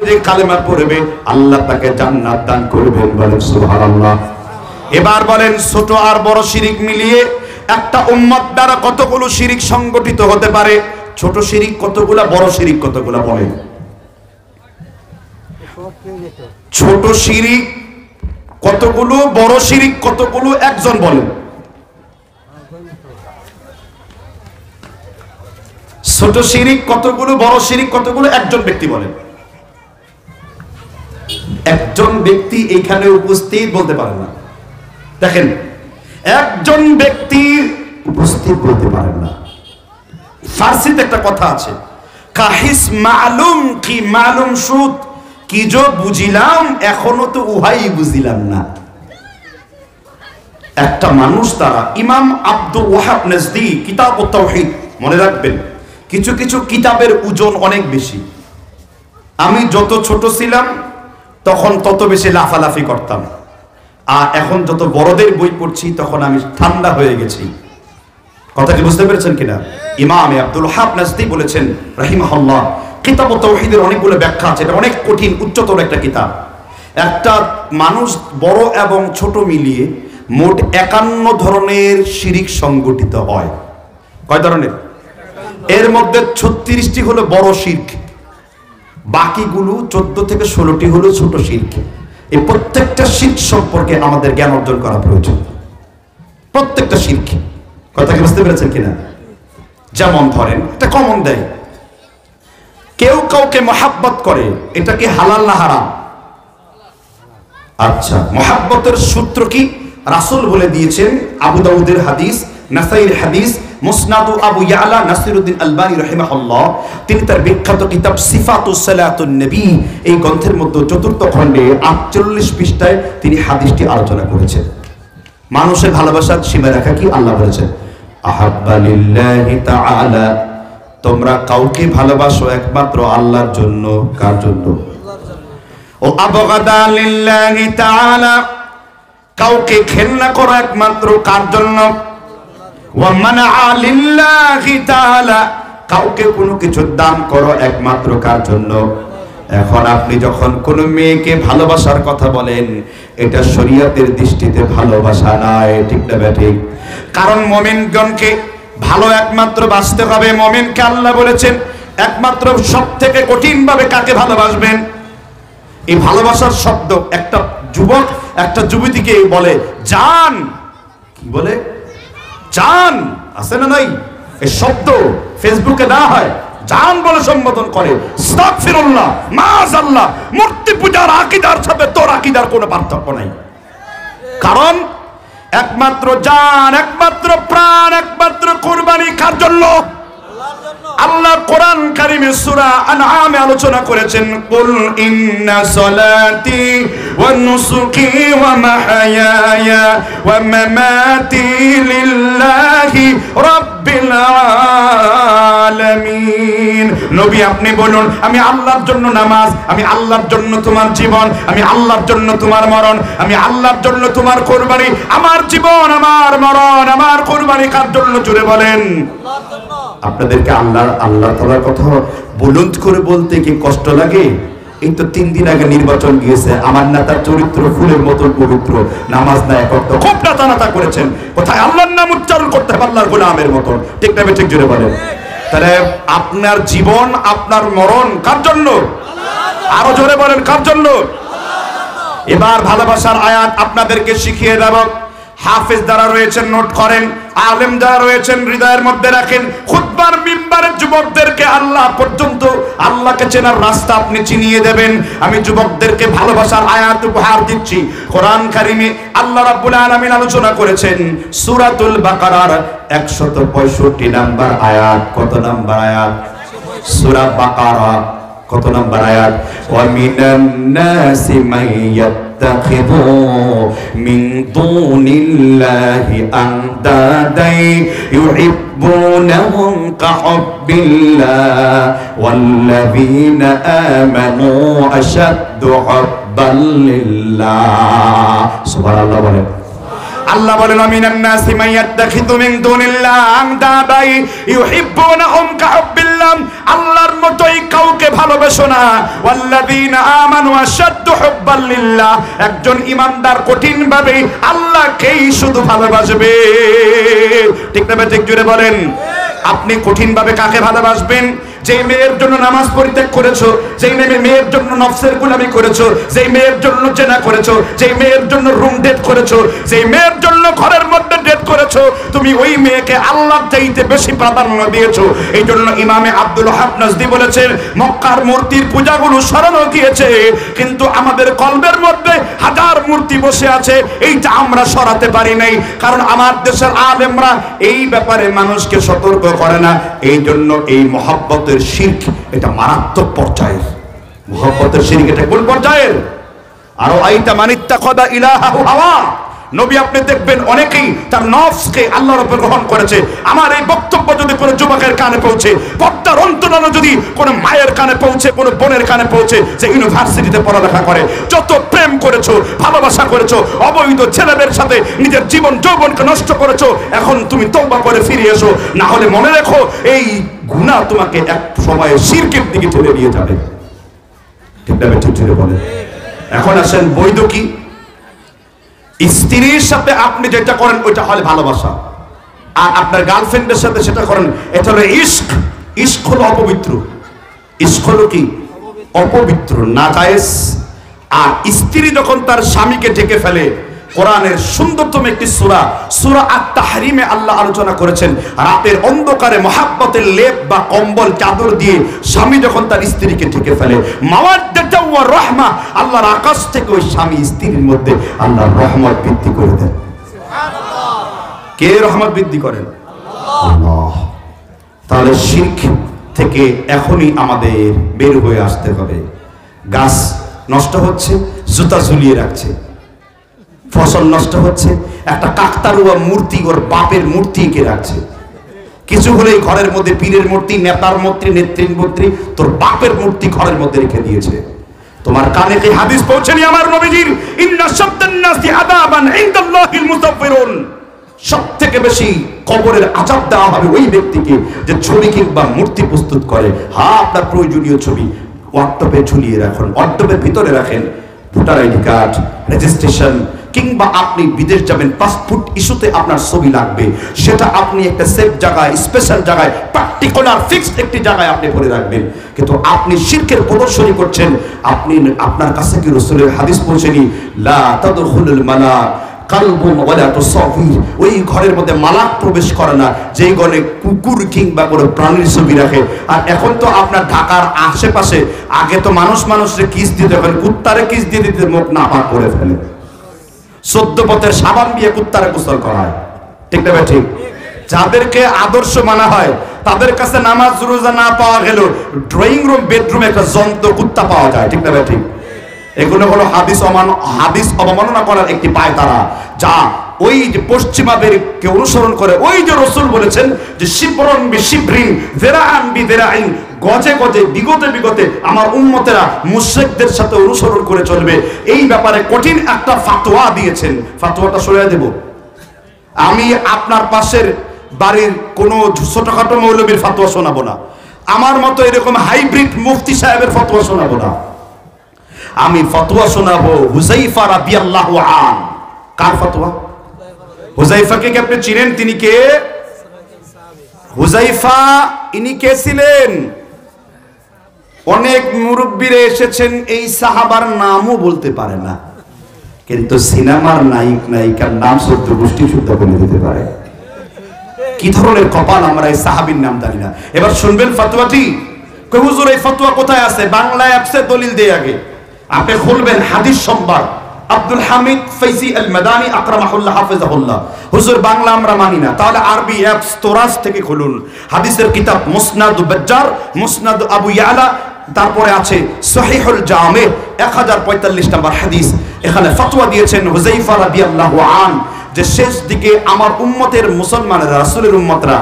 যে কালেমা পড়বে আল্লাহ তাকে জান্নাত দান করবেন, বলেন সুবহানাল্লাহ। এবার বলেন ছোট আর বড় শিরিক মিলিয়ে একটা উম্মত দ্বারা কতগুলো শিরিক সংগঠিত হতে পারে? ছোট শিরিক কতগুলা, বড় শিরিক কতগুলা বলেন? ছোট শিরিক কতগুলো, বড় শিরিক কতগুলো, একজন বলেন। ছোট শিরিক কতগুলো, বড় শিরিক কতগুলো, একজন ব্যক্তি বলেন। একজন ব্যক্তি এখানে উপস্থিত বলতে পারেন না। দেখেন, একজন ব্যক্তি উপস্থিত বলতে পারেন না। ফার্সিতে একটা কথা আছে, কাহিস মালুম কি মালুম সুদ, কি যে বুঝিলাম এখনো তো উহাই বুঝিলাম না। একটা মানুষ তারা ইমাম আব্দুল ওয়াহাব নাজদি কিতাব ও তাওহীদ, মনে রাখবেন কিছু কিছু কিতাবের ওজন অনেক বেশি। আমি যত ছোট ছিলাম তখন তত বেশি লাফালাফি করতাম, আর এখন যত বড়দের বই পড়ছি তখন আমি ঠান্ডা হয়ে গেছি। কথাটি বুঝতে পেরেছেন কিনা? ইমাম আব্দুল ওয়াহাব নাজদি বলেছেন রাহিমাহুল্লাহ, কিতাব ও তাওহীদের অনেকগুলো ব্যাখ্যা আছে, এটা অনেক কঠিন উচ্চতর একটা কিতাব। একটা মানুষ বড় এবং ছোট মিলিয়ে মোট 51 ধরনের শিরিক সংগঠিত হয়। কয় ধরনের? এর মধ্যে 36টি হলো বড় শিরক, বাকিগুলো 14 থেকে 16টি হলো ছোট শিরক। এই প্রত্যেকটা শিরক সম্পর্কে আমাদের জ্ঞান অর্জন করা প্রয়োজন, প্রত্যেকটা শিরক। কথা কি বুঝতে পেরেছেন কিনা? যেমন ধরেন একটা কমন দেয়, কেউ কাউকে মহাব্বত করে, এটা কি হালাল না হারাম? আচ্ছা, মহাব্বতের সূত্র কি? রাসূল বলে দিয়েছেন, আবু দাউদের হাদিস, নাসাইর হাদিস, মুসনাদ আবু ইয়ালা নাসিরউদ্দিন আলবানী রাহিমাহুল্লাহ, তিনি তার বিখ্যাত কিতাব সিফাতুস সালাতুন নবী এই গ্রন্থের মধ্যে 4th খণ্ডে 48 পৃষ্ঠায় তিনি হাদিসটি আলোচনা করেছেন। মানুষের ভালোবাসার সীমারেখা কি? আল্লাহ বলেছেন, আহাব্বা লিল্লাহি তাআলা, তোমরা কাউকে ভালোবাসো একমাত্র আল্লাহর জন্য। কার জন্য? ও আবগাদা লিল্লাহি তাআলা, কাউকে ঘৃণা করো একমাত্র কার জন্য? ওয়া মানআ লিল্লাহি তাআলা, কাউকে কোনো কিছু দান করো একমাত্র কার জন্য? এখন আপনি যখন কোনো মেয়েকে ভালোবাসার কথা বলেন, এটা শরীয়তের দৃষ্টিতে ভালোবাসা নয়, ঠিক না ঠিক? কারণ মুমিনগণকে ভালো একমাত্র বাসতে হবে। মুমিনকে আল্লাহ বলেছেন একমাত্র সবথেকে কঠিন ভাবে কাকে ভালোবাসবেন। এই ভালোবাসার শব্দ একটা যুবক একটা যুবতীকে বলে জান, কি বলে? জান, আছে না নাই? এই শব্দ ফেসবুকে দেওয়া হয়, জান বলে সম্বোধন করে। আস্তাগফিরুল্লাহ, মাআযাল্লাহ। মূর্তি পূজার আকীদার সাথে তোর আকীদার কোনো পার্থক্য নাই। কারণ একমাত্র জান, একমাত্র প্রাণ, একমাত্র কুরবানি কার জন্য? আল্লাহ কোরআন কারীমে সূরা আনআমে আলোচনা করেছেন, কুল ইন্না সলাতি ওয়া নুসুকি ওয়া মাহইয়ায়া ওয়া মামাতি লিল্লাহি রাব্বিল আলামিন। নবী আপনি বলুন, আমি আল্লাহর জন্য নামাজ, আমি আল্লাহর জন্য তোমার জীবন, আমি আল্লাহর জন্য তোমার মরণ, আমি আল্লাহর জন্য তোমার কুরবানি। আমার জীবন, আমার মরণ, আমার কুরবানি কার জন্য? জুড়ে বলেন। আল্লাহর জন্য। আপনাদেরকে আল্লাহ তাআলার কথা বুলন্দ করে বলতে কি কষ্ট লাগে? এই তো 3 দিন আগে নির্বাচন গিয়েছে, আমার নেতার চরিত্র ফুলের মতন পবিত্র, নামাজ না এক ওয়াক্ত খুব নাতা করেছেন, কোথায় আল্লাহর নাম উচ্চারণ করতে হবে আল্লাহর গোলামের মতন, ঠিক না ঠিক? জোরে বলেন। তাহলে আপনার জীবন, আপনার মরণ কার জন্য? আরো জোরে বলেন, কার জন্য? এবার ভালোবাসার আয়াত আপনাদেরকে শিখিয়ে দেব। হাফেজ যারা রয়েছেন নোট করেন, আলেম যারা রয়েছেন হৃদয়ের মধ্যে রাখেন। খুতবার মিম্বারের যুবকদেরকে আল্লাহ পর্যন্ত আল্লাহকে চেনার রাস্তা আপনি চিনিয়ে দেবেন। আমি যুবকদেরকে ভালোবাসার আয়াত উপহার দিচ্ছি। কোরআন কারীমে আল্লাহ রাব্বুল আলামিন আলোচনা করেছেন সূরাতুল বাকারার 165 নাম্বার আয়াত। কত নাম্বার আয়াত? সূরা বাকারা কত নাম্বার আয়াত? ওয়া মিনান নাসি মাইয়াত্তাখিযু মিন দুনিল্লাহি আনদাদাই ইউহিব্বুনাহুম কাহুব্বিল্লাহ ওয়াল্লাযীনা আমানু আশাদ্দু হুব্বান লিল্লাহ। সুবহানাল্লাহ বলেন। আল্লাহ বলেন, মিনান নাসি মাইয়াত্তাখিযু মিন দুনিল্লাহি আনদাদাই ইউহিব্বুনাহুম কাহুব্বিল্লাহ। আল্লাহর মতোই কাউকে ভালোবাসো না। ওয়াল্লাযীনা আমানু আশাদ্দু হুব্বান লিল্লাহ, একজন ঈমানদার কঠিনভাবে আল্লাহকেই শুধু ভালোবাসবে। ঠিক না ঠিক জোরে বলেন। আপনি কঠিনভাবে কাকে ভালোবাসবেন? যেই মেয়ের জন্য নামাজ পরিত্যাগ করেছো, যেই মেয়ের জন্য নফসের গোলামি করেছো, যেই মেয়ের জন্য জেনা করেছো, যেই মেয়ের জন্য রুম ডেট করেছো, যেই মেয়ের জন্য ঘরের মধ্যে ডেট করেছো, তুমি ওই মেয়েকে আল্লাহর চাইতে বেশি প্রাধান্য দিয়েছো। এই জন্য ইমামে আব্দুল ওয়াহাব নাজদি বলেছেন, মক্কার মূর্তির পূজাগুলো সরানো গিয়েছে, কিন্তু আমাদের কলবের মধ্যে হাজার মূর্তি বসে আছে, এইটা আমরা সরাতে পারি নাই। কারণ আমার দেশের আলেমরা এই ব্যাপারে মানুষকে সতর্ক করে না। এই জন্য এই মহব্বতের শিরক এটা মারাত্মক পর্যায়ের। মহব্বতের শিরক এটা কোন পর্যায়ের? আর আইতা মানিত্তাখাযা ইলাহাহু হাওয়া, নবী আপনি দেখবেন অনেকেই তার নফসকে আল্লাহর উপর গ্রহণ করেছে। আমার এই বক্তব্য যদি কোনো যুবকের কানে পৌঁছে, পর্দার অন্তরালে যদি কোনো মায়ের কানে পৌঁছে, কোনো বোনের কানে পৌঁছে, যে ইউনিভার্সিটিতে পড়ালেখা করে, যত প্রেম করেছো, ভালোবাসা করেছো, অবৈধ ছেলেদের সাথে নিজের জীবন যৌবনকে নষ্ট করেছো, এখন তুমি তওবা করে ফিরে এসো, না হলে মনে রেখো এই গুনাহ তোমাকে এক সময়ে শিরকের দিকে ঠেলে নিয়ে যাবে। ঠিক না ঠিক ঠেলে বলে। এখন আসেন বৈধ কি? স্ত্রীর সাথে আপনি যেটা করেন ওইটা হলো ভালোবাসা, আর আপনার গার্লফ্রেন্ডের সাথে সেটা করেন এটা হলো ইশক। ইশক হলো অপবিত্র। ইশক হলো কি? অপবিত্র, নাজায়েজ। আর স্ত্রী যখন তার স্বামীকে ঢেকে ফেলে, কোরআনের সুন্দরতম একটি সূরা, সূরা আত-তাহরিমে আল্লাহ আলোচনা করেছেন, রাতের অন্ধকারে মহাব্বতের লেপ বা কম্বল চাদর দিয়ে স্বামী যখন তার স্ত্রীকে ঢেকে ফেলে, মাওয়াদ্দাতাও ওয়া রাহমা, আল্লাহর আকাশ থেকে ওই স্বামী স্ত্রীর মধ্যে আল্লাহর রহমত বৃদ্ধি করে দেন। সুবহানাল্লাহ। কে রহমত বৃদ্ধি করেন? আল্লাহ। তাহলে শিরক থেকে এখনই আমাদের বের হয়ে আসতে হবে। গাছ নষ্ট হচ্ছে, জুতা ঝুলিয়ে রাখছে, ফসল নষ্ট হচ্ছে, একটা কাকতারুয়া মূর্তি ওর বাপের মূর্তি কে রাখছে, কিছু হলেই ঘরের মধ্যে পীরের মূর্তি, নেতার মূর্তি, নেত্রীর মূর্তি, তোর বাপের মূর্তি ঘরের মধ্যে রেখে দিয়েছে। তোমার কানে কি হাদিস পৌঁছেনি আমার নবীজির, ইন্না শাদ্দান নাসি আযাবান ইনদাল্লাহিল মুসাফফিরুন, সবথেকে বেশি কবরের আযাব দেওয়া হবে ওই ব্যক্তিকে যে ছবি কিংবা মূর্তি প্রস্তুত করে। হ্যাঁ, আপনার প্রয়োজনীয় ছবি ওয়াটসঅ্যাপে ঝুলিয়ে রাখুন, ওয়াটসঅ্যাপের ভিতরে রাখেন, ভোটার আইডি কার্ড, রেজিস্ট্রেশন, কিংবা আপনি বিদেশ যাবেন, পাসপোর্ট ইস্যুতে আপনার ছবি লাগবে, সেটা আপনি একটা সেফ জায়গায়, স্পেশাল জায়গায়, পার্টিকুলার ফিক্সড একটি জায়গায় আপনি ভরে রাখবেন। কিন্তু আপনি শিরকের প্রদর্শনী করছেন। আপনি, আপনার কাছে কি রাসূলের হাদিস পৌঁছেনি, লা তাদখুলুল মালাক কালবুন ওয়ালা তুসাফির, ওই ঘরের মধ্যে মালাক প্রবেশ করে না যেই ঘরে কুকুর কিংবা কোনো প্রাণীর ছবি রাখে। আর এখন তো আপনার ঢাকার আশেপাশে, আগে তো মানুষের কিস দিতে, এখন কুত্তারে কিস দিয়ে দিতে মুখ না পাক করে ফেলে। 14 পথের সাবান দিয়ে কুত্তারে গোসল করায়। ঠিক না ঠিক? যাদেরকে আদর্শ মানা হয় তাদের কাছে নামাজ রোজা না পাওয়া গেল ড্রয়িং রুম, বেডরুমে একটা যন্ত্র কুত্তা পাওয়া যায়। ঠিক না ঠিক? এগুলো হলো হাদিস অবমাননা করার একটি পায়তারা, যা ওই যে পশ্চিমাদেরকে অনুসরণ করে। ওই যে রাসূল বলেছেন যে শিবরন বিশিবরিন যিরাআন বিযিরাইন, গজে গজে, বিগতে আমার উম্মতেরা মুশরিকদের সাথে অনুসরণ করে চলবে। এই ব্যাপারে কঠিন একটা ফতোয়া দিয়েছেন। ফতোয়াটা শোনায় দেব। আমি আপনার পাশের বাড়ির কোনো ছোটখাটো মৌলবীর ফতোয়া শোনাবো না, আমার মতো এরকম হাইব্রিড মুফতি সাহেবের ফতোয়া শোনাবো না। আমি ফতোয়া শোনাবো হুযায়ফা রাদিয়াল্লাহু আন। কার ফতোয়া? হুযায়ফাকে কি আপনি চিনেন? তিনি কে? হুযায়ফা ইনি কে ছিলেন? অনেক মুরব্বীরা এসেছেন, এই সাহাবার নামও বলতে পারে না, কিন্তু সিনেমার নায়ক নায়িকার নাম শুদ্ধ গোষ্ঠী শুদ্ধ বলে দিতে পারে। কি ধরনের কপাল আমরা এই সাহাবীর নাম জানি না। এবার শুনবেন ফতোয়াটি। কই হুজুর এই ফতোয়া কোথায় আছে? বাংলা অ্যাপসে দলিল দেই আগে। আপনি খুলবেন হাদিস সম্ভার, আব্দুল হামিদ ফাইজি আল মাদানী আকরামাহুল্লাহ হাফিজাহুল্লাহ। হুজুর বাংলা আমরা মানি না, তাহলে আরবি অ্যাপস তোরাস থেকে খুলুন। হাদিসের কিতাব মুসনাদ বাজ্জার, মুসনাদ আবু ইয়ালা, তারপরে আছে সহিহুল জামে 1045 নম্বর হাদিস। এখানে ফতোয়া দিয়েছেন হুযায়ফা রাদিয়াল্লাহু আন যে শেষ দিকে আমার উম্মতের মুসলমানেরা, রাসূলের উম্মতরা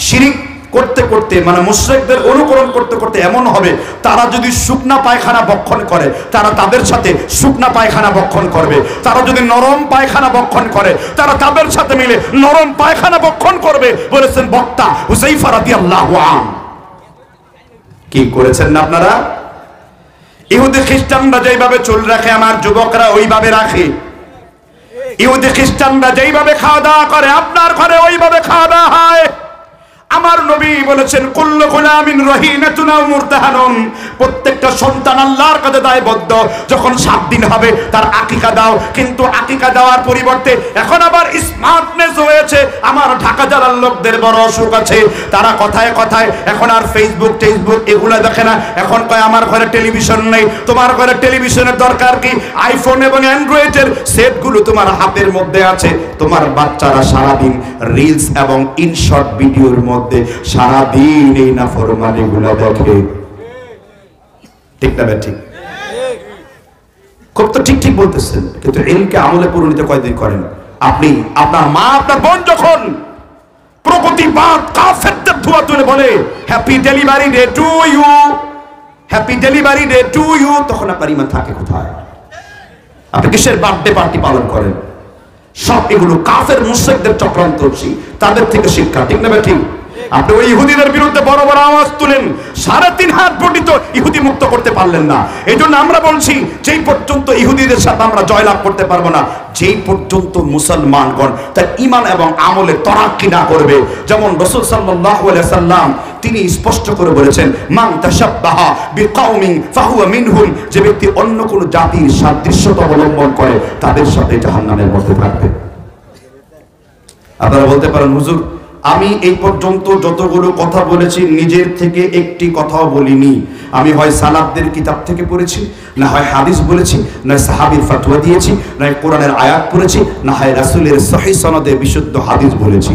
শিরক করতে করতে, মানে মুশরিকদের অনুকরণ করতে করতে এমন হবে, তারা যদি শুকনা পায়খানা ভক্ষণ করে তারা তাদের সাথে শুকনা পায়খানা ভক্ষণ করবে, তারা যদি নরম পায়খানা ভক্ষণ করে তারা তাদের সাথে মিলে নরম পায়খানা ভক্ষণ করবে, বলেছেন বক্তা হুযায়ফা রাদিয়াল্লাহু আনহু। কি করেছেন না আপনারা? ইহুদি খ্রিস্টানরা যেইভাবে চুল রাখে আমার যুবকরা ওইভাবে রাখে। ইহুদি খ্রিস্টানরা যেইভাবে খাওয়া দাওয়া করে আপনার ঘরে ওইভাবে খাওয়া দাওয়া হয়। আমার নবী বলেছেন কুল্লু গুলামিন রহিনাতুন আও মুরতাহানুন, প্রত্যেকটা সন্তান আল্লাহর কাছে দায়বদ্ধ। যখন 7 দিন হবে তার আকিকা দাও, কিন্তু আকিকা দেওয়ার পরিবর্তে এখন আবার স্মার্টনেস হয়েছে। আমার ঢাকা জেলার লোকদের বড় অসুখ আছে, তারা কথায় কথায় এখন আর ফেসবুক টেসবুক এগুলা দেখে না, এখন কয় আমার ঘরে টেলিভিশন নেই। তোমার ঘরে টেলিভিশনের দরকার কি? আইফোন এবং অ্যান্ড্রয়েডের সেটগুলো তোমার হাতের মধ্যে আছে। তোমার বাচ্চারা সারাদিন রিলস এবং ইনশর্ট ভিডিওর মধ্যে সারাদিন এই নাফরমানি গুলা দেখে। ঠিক না ভাই? ঠিক, খুব তো ঠিক ঠিক বলতেছেন, কিন্তু ইলমকে আমলে পরিণত কয়দিন করেন আপনি? আপনার মা আপনার বোন যখন প্রগতিবাদ কাফেরদের ধোয়া তুলে বলে happy delivery day to you, happy delivery day to you, তখন আপনার ঈমান থাকে কোথায়? আপনি কিসের বার্থডে পার্টি পালন করেন? সব এগুলো কাফের মুশরিকদের চক্রান্ত, তাদের থেকে শিক্ষা। ঠিক না ভাই? ঠিক। আপনি ওই ইহুদিদের বিরুদ্ধে বড় বড় আওয়াজ তুলেন, 3.5 হাত পর্যন্ত ইহুদি মুক্ত করতে পারলেন না। এই জন্য আমরা বলছি যেই পর্যন্ত ইহুদিদের সাথে আমরা জয়লাভ করতে পারবো না, যেই পর্যন্ত মুসলমানগণ তার ঈমান এবং আমলে তরাক্কি না করবে। যেমন রাসূল সাল্লাল্লাহু আলাইহি সাল্লাম তিনি স্পষ্ট করে বলেছেন মান তাশাব্বাহা বিকাউমিন ফাহুয়া মিনহুম, যে ব্যক্তি অন্য কোন জাতির সাদৃশ্যতা অবলম্বন করে তাদের সাথে জাহান্নামের মধ্যে থাকবে। আপনারা বলতে পারেন হুজুর আমি এই পর্যন্ত যতগুলো কথা বলেছি নিজের থেকে একটি কথাও বলিনি। আমি হয় সালাফদের কিতাব থেকে পড়েছি, না হয় হাদিস বলেছি, না সাহাবীর ফতোয়া দিয়েছি, না কোরআনের আয়াত পড়েছি, না হয় রাসূলের সহিহ সনদে বিশুদ্ধ হাদিস বলেছি।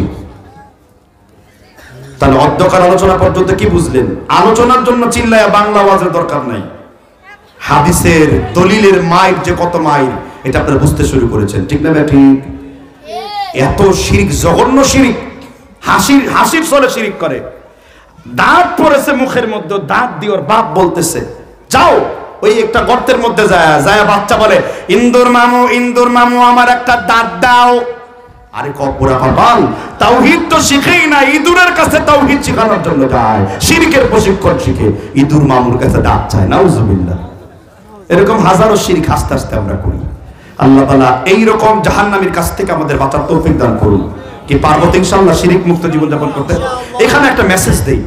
তাহলে অধ্যকার আলোচনা পর্যন্ত কি বুঝলেন? আলোচনার জন্য চিল্লায়া বাংলা আওয়াজের দরকার নাই। হাদিসের দলিলের মাইর যে কত মাইর এটা আপনারা বুঝতে শুরু করেছেন। ঠিক না ভাই? ঠিক। এত শিরক, জঘন্য শিরক, হাসির চলে শিরিক করে। দাঁত পড়েছে মুখের মধ্যে, দাঁত দিয়ে ওর বাপ বলতেছে যাও ওই একটা গর্তের মধ্যে যায় বাচ্চা বলে ইন্দুর মামু আমার একটা দাঁত দাও। আরে কপুরা কপাল, তাওহীদ তো শিখেই না, ইঁদুরের কাছে তাওহীদ শেখানোর জন্য যায়, শিরকের প্রশিক্ষণ শিখে ইঁদুর মামুর কাছে দাঁত চায়। নাউজুবিল্লাহ। এরকম হাজারো শিরক আস্তে আস্তে আমরা করি। আল্লাহ তাআলা এইরকম জাহান্নামীর কাছ থেকে আমাদের বাঁচার তৌফিক দান করুন। কি পারবো ইনশাআল্লাহ শিরক মুক্ত জীবন যাপন করতে? এখানে একটা মেসেজ দেই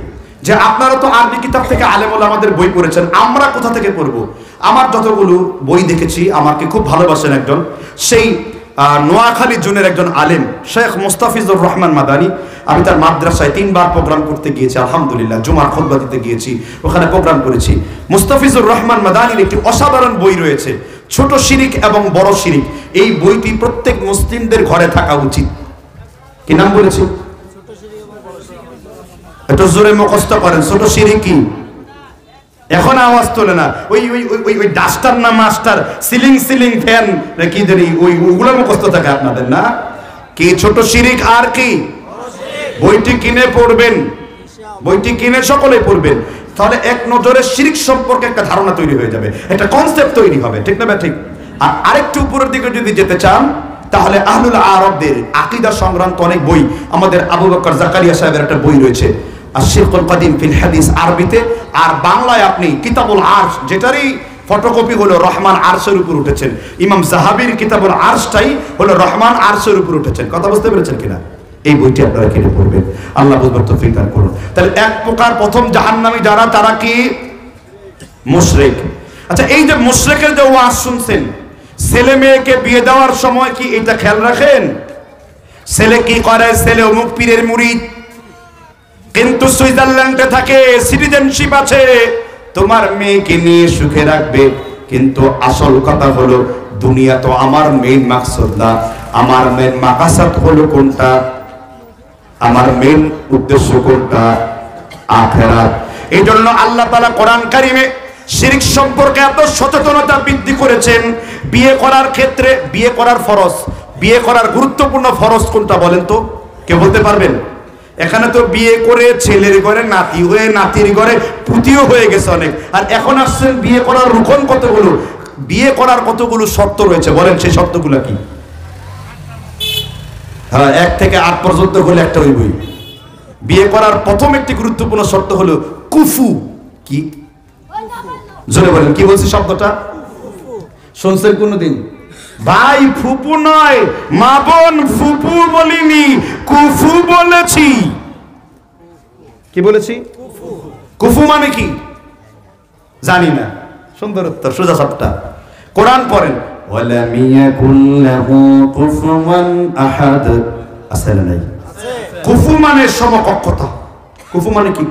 যে আপনারা তো আরবি কিতাব থেকে আলেম ওলামাদের বই পড়েছেন, আমরা কোথা থেকে পড়বো? আমার যতগুলো বই দেখেছি, আমাকে খুব ভালোবাসেন একজন, সেই নোয়াখালী জুনের একজন আলেম শেখ মুস্তাফিজুর রহমান মাদানী। আমি তার মাদ্রাসায় 3 বার প্রোগ্রাম করতে গিয়েছি, আলহামদুলিল্লাহ। জুমার খুতবা দিতে গিয়েছি, ওখানে প্রোগ্রাম করেছি। মুস্তাফিজুর রহমান মাদানীর একটি অসাধারণ বই রয়েছে, ছোট শিরিক এবং বড় শিরিক। এই বইটি প্রত্যেক মুসলিমদের ঘরে থাকা উচিত। কি নাম বলেছি? একটু জোরে মুখস্থ করেন। ছোট শিরিক কি? এখন আওয়াজ তোলে না। ওই ডাস্টার না মাস্টার, সিলিং ফ্যান কি জানি ওইগুলো মুখস্থ থাকে আপনাদের না? কি ছোট শিরিক আর কি? বইটি কিনে পড়বেন, বইটি কিনে সকলে পড়বেন, তাহলে এক নজরে শিরিক সম্পর্কে একটা ধারণা তৈরি হয়ে যাবে, একটা কনসেপ্ট তৈরি হবে। ঠিক না? ঠিক। আর আরেকটু উপরের দিকে যদি যেতে চান তাহলে আহলুল আরবদের আকীদা সংক্রান্ত অনেক বই, আমাদের আবু বকর জাকারিয়া সাহেবের একটা বই রয়েছে আশ-শিরকুল কাদিম ফিল হাদিস আরবিতে, আর বাংলায় আপনি কিতাবুল আরশ, যেটারই ফটোকপি হলো রহমান আরশের উপর উঠেছেন। ইমাম যাহাবীর কিতাবুল আরশটাই হলো রহমান আরশের উপর উঠেছেন। কথা বুঝতে পেরেছেন কিনা? এই বইটি আপনারা কিনে পড়বেন, আল্লাহ বুঝবার তৌফিক দান করুন। তাহলে এক প্রকার প্রথম জাহান্নামী যারা, তারা কি? মুশরিক। আচ্ছা, এই যে মুশরিকের যে ওয়াজ শুনছেন, ছেলে মেয়েকে বিয়ে দেওয়ার সময় কি এটা খেয়াল রাখেন? ছেলে কি করে? ছেলে অমুক পীরের মুরিদ, কিন্তু সুইজারল্যান্ডে থাকে, সিটিজেনশিপ আছে, তোমার মেয়েকে নিয়ে সুখে রাখবে। কিন্তু আসল কথা হলো দুনিয়া তো আমার মেইন মাকসাদ না, আমার মেইন মাকাসাদ হলো কোনটা? আমার মেইন উদ্দেশ্য কোনটা? আখিরাত। এই জন্য আল্লাহ তাআলা কোরআন কারিমে শিরক সম্পর্কে এত সচেতনতা বৃদ্ধি করেছেন। বিয়ে করার ক্ষেত্রে, বিয়ে করার ফরজ, বিয়ে করার গুরুত্বপূর্ণ ফরজ কোনটা বলেন তো? কে বলতে পারবেন? এখানে তো বিয়ে করে ছেলের ঘরে নাতি হয়ে, নাতির ঘরে পুতিও হয়ে গেছে অনেক, আর এখন আসছেন বিয়ে করার রুকন কতগুলো, বিয়ে করার কতগুলো শর্ত রয়েছে, বলেন সেই শর্তগুলো কি? হ্যাঁ, 1 থেকে 8 পর্যন্ত হলে একটা হইবই। বিয়ে করার প্রথম একটি গুরুত্বপূর্ণ শর্ত হলো কুফু। কি জোরে বলেন, কি বলছি শব্দটা? শুনছেন কোনদিন? ভাই ফুপু নয়, মা বোন, ফুপু বলিনি, কুফু বলেছি। কি বলেছি? কুফু মানে কি জানি না। সুন্দর উত্তর, সোজা সাপটা। কোরআন পড়েন, ওয়ালাম ইয়াকুল লাহু কুফুয়ান আহাদ। আছে না নাই? কুফু মানে সমকক্ষতা। কুফু মানে কি?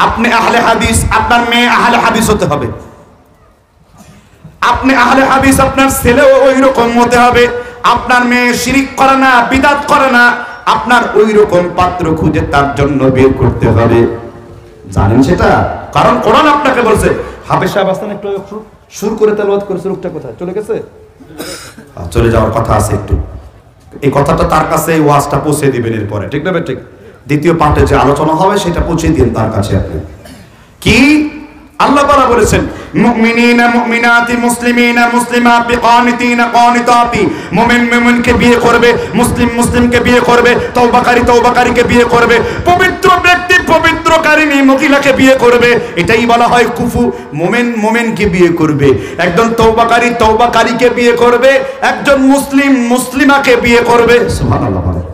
আপনি আহলে হাদিস, আপনার মেয়ে আহলে হাদিস হতে হবে। আপনি আহলে হাদিস, আপনার ছেলেও ওই রকম হতে হবে। আপনার মেয়ে শিরিক করে না, বিদআত করে না, আপনার ওই রকম পাত্র খুঁজে তার জন্য বের করতে হবে। জানেন সেটা? কারণ কোরআন আপনাকে বলছে। হাফেজ সাহেব আসেন, একটু সুর করে তেলাওয়াত করেছে, রূপটা কোথায় চলে গেছে? চলে যাওয়ার কথা আছে একটু। এই কথাটা তার কাছে ওয়াজটা পৌঁছে দিবেন এরপরে, ঠিক না? ঠিক। দ্বিতীয় পার্টে যে আলোচনা হবে সেটা পৌঁছে দিন তার কাছে আপনি। কি আল্লাহ তাআলা বলেছেন, মুমিনিনা মুমিনাতি মুসলিমিনা মুসলিমাতি কানিতিনা কানিতাতি। মুমিন মুমিনকে বিয়ে করবে, মুসলিম মুসলিমকে বিয়ে করবে, তওবাকারী তওবাকারীকে বিয়ে করবে, পবিত্র ব্যক্তি পবিত্রকারিণী মহিলাকে বিয়ে করবে। এটাই বলা হয় কুফু। মুমিন মুমিনকে বিয়ে করবে, একজন তওবাকারী তওবাকারীকে বিয়ে করবে, একজন মুসলিম মুসলিমাকে বিয়ে করবে। সুবহানাল্লাহ বলেন।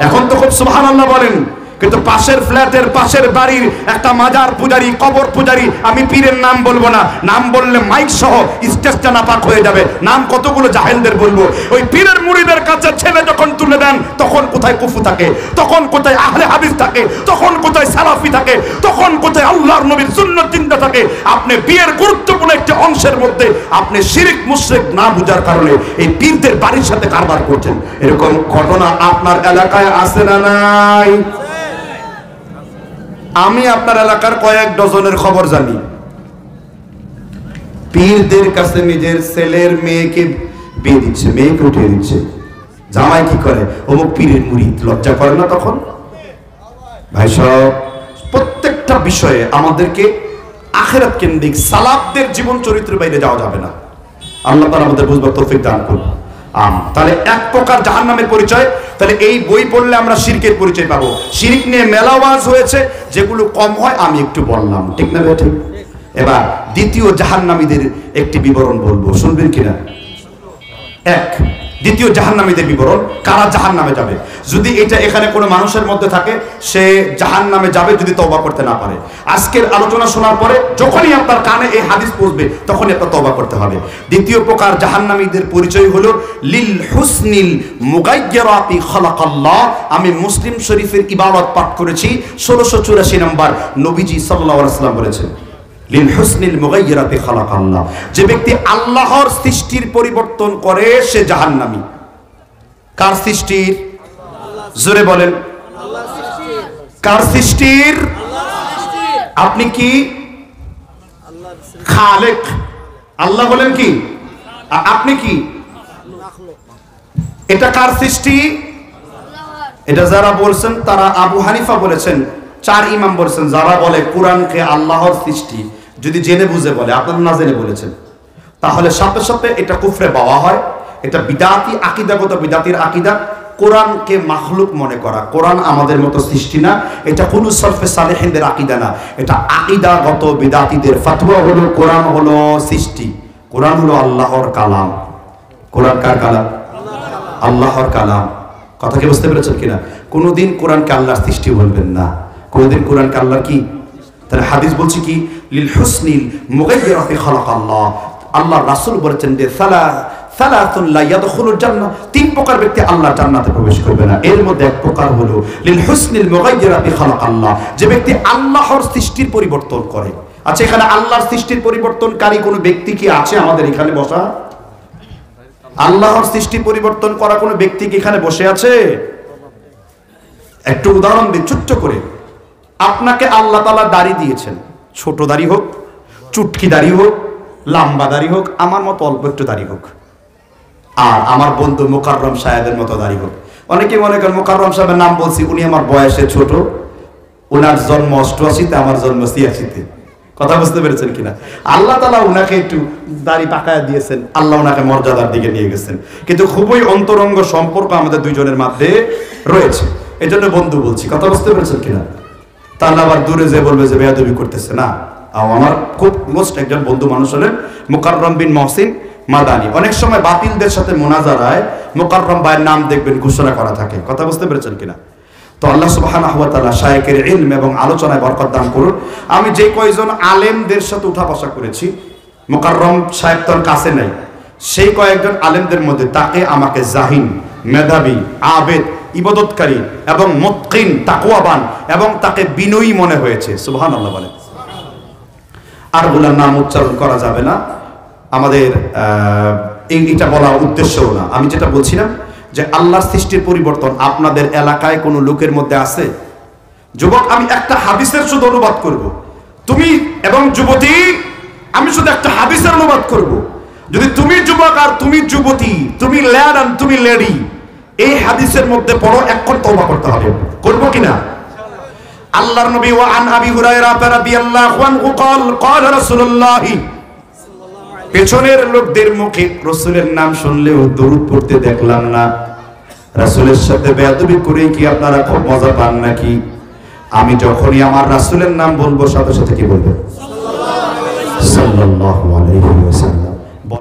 এখন তো খুব সুবহানাল্লাহ বলেন, কিন্তু পাশের ফ্ল্যাটের পাশের বাড়ির একটা মাজার পূজারি, কবর পূজারি, আমি পীরের নাম বলবো না, নাম বললে মাইক সহ স্টেজটা নাপাক হয়ে যাবে, নাম কতগুলো জাহেলদের বলবো। ওই পীরের মুরিদের কাছে ছেলে যখন তুলে দেন, তখন কোথায় কুফু থাকে, তখন কোথায় আহলে হাদিস থাকে, তখন কোথায় সালাফি থাকে, তখন কোথায় আল্লাহর নবীর সুন্নাত জিন্দা থাকে। আপনি বিয়ের গুরুত্বপূর্ণ একটি অংশের মধ্যে আপনি শিরক মুশরিক না বুঝার কারণে এই পীরদের বাড়ির সাথে কারবার করছেন। এরকম ঘটনা আপনার এলাকায় আছে না নাই? আমি আপনার এলাকার কয়েক ডজনের খবর জানি। পীরদের কাছে নিজের ছেলের মেয়েকে বিয়ে দিচ্ছে, মেয়েকে উঠিয়ে দিচ্ছে। জামাই কি করে? অমুক পীরের মুরিদ। লজ্জা করে না তখন? ভাই সব প্রত্যেকটা বিষয়ে আমাদেরকে আখিরাত কেন্দ্রিক সালাফদের জীবন চরিত্রের বাইরে যাওয়া যাবে না। আল্লাহ তাআলা আমাদের বুঝবার তৌফিক দান করুন। তাহলে এক প্রকার জাহান্নামের পরিচয়। তাহলে এই বই পড়লে আমরা শিরকের পরিচয় পাবো। শিরক নিয়ে মেলা ওয়াজ হয়েছে, যেগুলো কম হয় আমি একটু বললাম, ঠিক না ভাই? ঠিক। এবার দ্বিতীয় জাহান্নামীদের একটি বিবরণ বলবো, শুনবেন কিনা? এক, দ্বিতীয় জাহান্নামীদের বিবরণ, কারা জাহান্নামে যাবে। যদি এটা এখানে কোনো মানুষের মধ্যে থাকে, সে জাহান্নামে যাবে যদি তওবা করতে না পারে। আজকের আলোচনা শোনার পরে যখনই আপনার কানে এই হাদিস পৌঁছবে, তখনই আপনার তওবা করতে হবে। দ্বিতীয় প্রকার জাহান্নামীদের পরিচয় হলো লিল হুসনিল মুগায়্যিরাতি খালাকাল্লাহ। আমি মুসলিম শরীফের ইবারত পাঠ করেছি 1684 নম্বর। নবীজি সাল্লাল্লাহু আলাইহি ওয়াসাল্লাম বলেছেন, লিল হুসনিল মুগায়্যিরাতি খালাকাল্লাহ। যে ব্যক্তি আল্লাহর সৃষ্টির পরিবর্তন করে সে জাহান্নামী। কার সৃষ্টির? জোরে বলেন। কার সৃষ্টির? আপনি কি? খালেক। আল্লাহ বলেন কি? আপনি কি? এটা কার সৃষ্টি? এটা যারা বলছেন তারা আবু হানিফা বলেছেন, 4 ইমাম বলেছেন, যারা বলে কোরআনকে আল্লাহর সৃষ্টি, যদি জেনে বুঝে বলে, আপনারা না জেনে বলেছেন, তাহলে সাথে সাথে এটা কুফরে পাওয়া হয়। এটা বিদাতি আকীদাগত বিদাতির আকীদা। কোরআনকে মাখলুক মনে করা, কোরআন আমাদের মতো সৃষ্টি না, এটা কোন সরফে সালেহিনদের আকীদা না, এটা আকীদাগত বিদাতিদের ফতোয়া হলো কোরআন হলো সৃষ্টি, কোরআন হলো আল্লাহর কালাম। কোরআন কার কালাম? আল্লাহর কালাম। কথা কি বুঝতে পেরেছেন কিনা? কোনদিন কোরআনকে আল্লাহর সৃষ্টি বলবেন না, কোনদিন কোরআনকে আল্লাহর কি? তাহলে হাদিস বলছে কি? লিল হুসনিল মুগায়্যিরাতি খালাকাল্লাহ। আল্লাহর রাসূল বলেছেন যে সালাতুন লা ইয়াদখুলুল জান্নাহ, 3 প্রকার ব্যক্তি আল্লাহর জান্নাতে প্রবেশ করবে না। এর মধ্যে এক প্রকার হলো লিল হুসনিল মুগায়্যিরাতি খালাকাল্লাহ, যে ব্যক্তি আল্লাহর সৃষ্টির পরিবর্তন করে। আচ্ছা, এখানে আল্লাহর সৃষ্টির পরিবর্তনকারী কোনো ব্যক্তি কি আছে আমাদের এখানে বসা? আল্লাহর সৃষ্টি পরিবর্তন করা কোনো ব্যক্তি কি এখানে বসে আছে? একটু উদাহরণ দিই ছোট্ট করে। আপনাকে আল্লাহ তাআলা দাড়ি দিয়েছেন, ছোট দাড়ি হোক, চুটকি দাড়ি হোক, লম্বা দাড়ি হোক, আমার মতো অল্প একটু দাড়ি হোক, আর আমার বন্ধু মোকাররম সাহেবের মতো দাড়ি হোক। অনেকে মনে করেন মোকাররম সাহেবের নাম বলছি, উনি আমার বয়সে ছোট, ওনার জন্ম 88-তে, আমার জন্ম 86-তে। কথা বুঝতে পেরেছেন কিনা? আল্লাহ তাআলা উনাকে একটু দাড়ি পাকায় দিয়েছেন, আল্লাহ উনাকে মর্যাদার দিকে নিয়ে গেছেন, কিন্তু খুবই অন্তরঙ্গ সম্পর্ক আমাদের দুইজনের মধ্যে রয়েছে, এই জন্য বন্ধু বলছি। কথা বুঝতে পেরেছেন কিনা? তাহলে আবার দূরে যে বলবে যে বেয়াদবি করতেছে না। আমার খুব মোস্ট একজন বন্ধু মানুষ হলেন মুকাররম বিন মহসিন মাদানী। অনেক সময় বাতিলদের সাথে মোনাজারায় মুকাররম ভাইয়ের নাম দেখবেন ঘোষণা করা থাকে, কথা বুঝতে পেরেছেন কিনা? তো আল্লাহ সুবহানাহু ওয়া তাআলা শায়েখের ইলম এবং আলোচনায় বরকত দান করুন। আমি যে কয়জন আলেমদের সাথে উঠা বসা করেছি, মুকাররম সাহেব তোর কাছে নাই, সেই কয়েকজন আলেমদের মধ্যে তাকে আমাকে জাহিন, মেধাবী, আবেদ, ইবাদতকারী এবং মুত্কিন, তাকওয়াবান এবং তাকে বিনয়ী মনে হয়েছে। সুবহানাল্লাহ বলেন। আর ওনার নাম উচ্চারণ করা যাবে না, আমাদের এটা বলার উদ্দেশ্যও না। আমি যেটা বলছিলাম যে আল্লাহর সৃষ্টির পরিবর্তন আপনাদের এলাকায় কোনো লোকের মধ্যে আছে? যুবক, আমি একটা হাদিসের শুধু অনুবাদ করব, তুমি এবং যুবতী, আমি শুধু একটা হাদিসের অনুবাদ করব। যদি তুমি যুবক আর তুমি যুবতী, তুমি ল্যাড আর তুমি লেডি, এই হাদিসের মধ্যে পড়ো, এখন তওবা করতে হবে। করবো কিনা? আল্লাহর নবী ওয়া আন আবি হুরায়রা রাদিয়াল্লাহু আনহু قال রাসূলুল্লাহ, পেছনের লোকদের মুখে রাসূলের নাম শুনলেও দরুদ পড়তে দেখলাম না। রাসূলের সাথে বেয়াদবি করে কি আপনারা খুব মজা পান নাকি? আমি যখনই আমার রাসূলের নাম বলবো সাথে সাথে কি বলবো? সাল্লাল্লাহু আলাইহি ওয়াসাল্লাম।